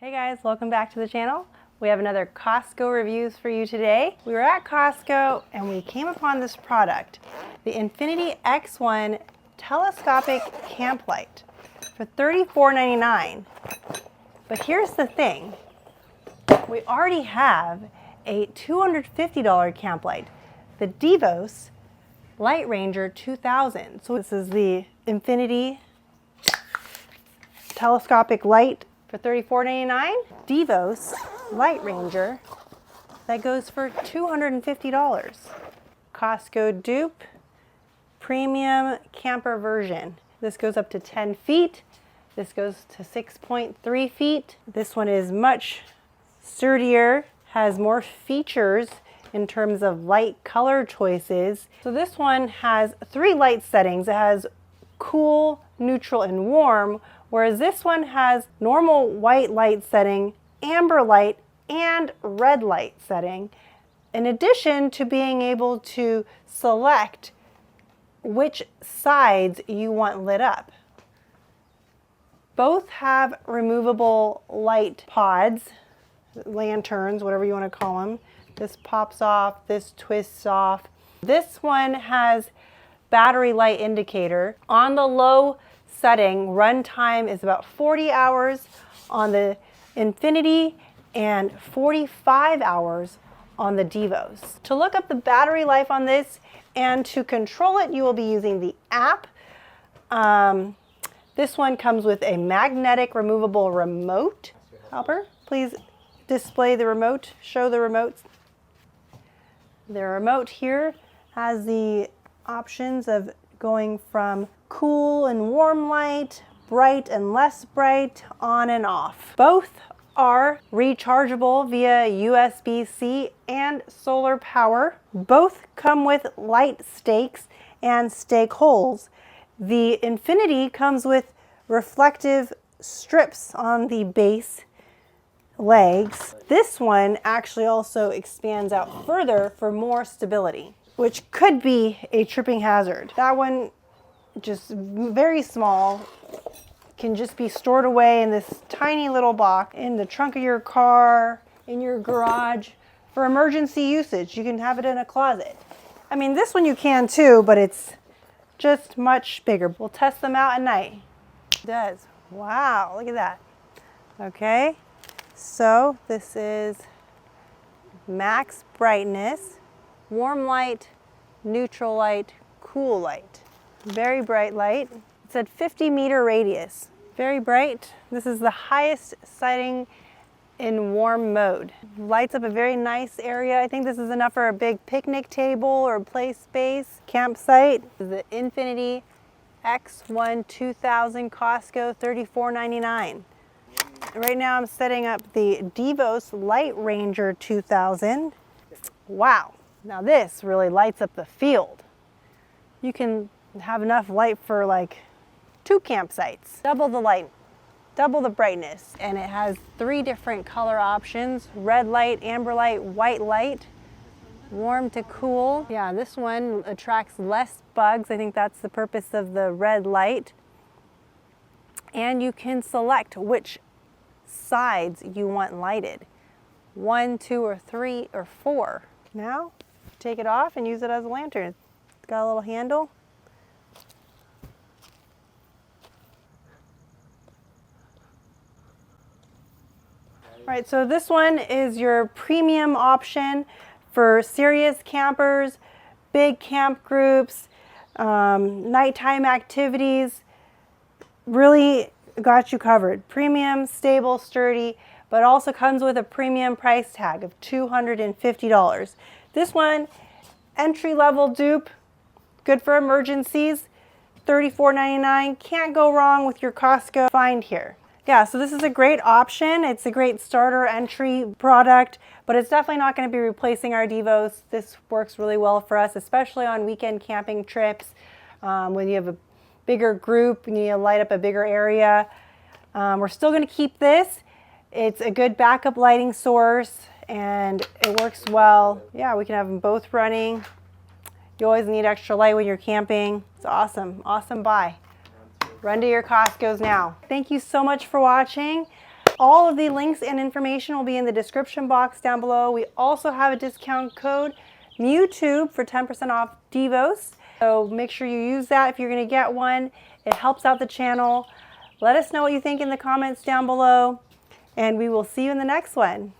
Hey guys, welcome back to the channel. We have another Costco reviews for you today. We were at Costco and we came upon this product, the Infinity X1 telescopic camp light for $34.99. But here's the thing, we already have a $250 camp light, the Devos LightRanger 2000. So this is the Infinity telescopic light for $34.99. Devos LightRanger, that goes for $250. Costco dupe, premium camper version. This goes up to 10 feet. This goes to 6.3 feet. This one is much sturdier, has more features in terms of light color choices. So this one has 3 light settings. It has cool, neutral, and warm, whereas this one has normal white light setting, amber light, and red light setting, in addition to being able to select which sides you want lit up. Both have removable light pods, lanterns, whatever you want to call them. This pops off, this twists off. This one has battery light indicator. On the low setting, runtime is about 40 hours on the Infinity and 45 hours on the Devos. To look up the battery life on this and to control it, you will be using the app. This one comes with a magnetic removable remote. Helper, please display the remote, show the remotes. The remote here has the options of going from cool and warm light, bright and less bright, on and off. Both are rechargeable via USB-C and solar power. Both come with light stakes and stake holes. The Infinity comes with reflective strips on the base legs. This one actually also expands out further for more stability, which could be a tripping hazard. That one, just very small, can just be stored away in this tiny little box in the trunk of your car, in your garage, for emergency usage. You can have it in a closet. I mean, this one you can too, but it's just much bigger. We'll test them out at night. It does. Wow, look at that. Okay, so this is max brightness, warm light, neutral light, cool light. Very bright light. It's at 50-meter radius. Very bright. This is the highest setting in warm mode. Lights up a very nice area. I think this is enough for a big picnic table or play space, campsite. This is the Infinity X1 2000 Costco, $34.99. Right now I'm setting up the Devos LightRanger 2000. Wow, now this really lights up the field. You can have enough light for like 2 campsites. Double the light, double the brightness. And it has 3 different color options: red light, amber light, white light, warm to cool. Yeah, this one attracts less bugs. I think that's the purpose of the red light. And you can select which sides you want lighted: 1, 2, or 3, or 4. Now, take it off and use it as a lantern. It's got a little handle. All right, so this one is your premium option for serious campers, big camp groups, nighttime activities. Really got you covered. Premium, stable, sturdy, but also comes with a premium price tag of $250. This one, entry-level dupe, good for emergencies, $34.99. Can't go wrong with your Costco find here. Yeah, so this is a great option. It's a great starter entry product, but it's definitely not going to be replacing our Devos. This works really well for us, especially on weekend camping trips, when you have a bigger group, you need to light up a bigger area. We're still going to keep this. It's a good backup lighting source and it works well. Yeah, we can have them both running. You always need extra light when you're camping. It's awesome. Awesome buy. Run to your Costco's now. Thank you so much for watching. All of the links and information will be in the description box down below. We also have a discount code, MewTube, for 10% off Devos. So make sure you use that if you're going to get one. It helps out the channel. Let us know what you think in the comments down below, and we will see you in the next one.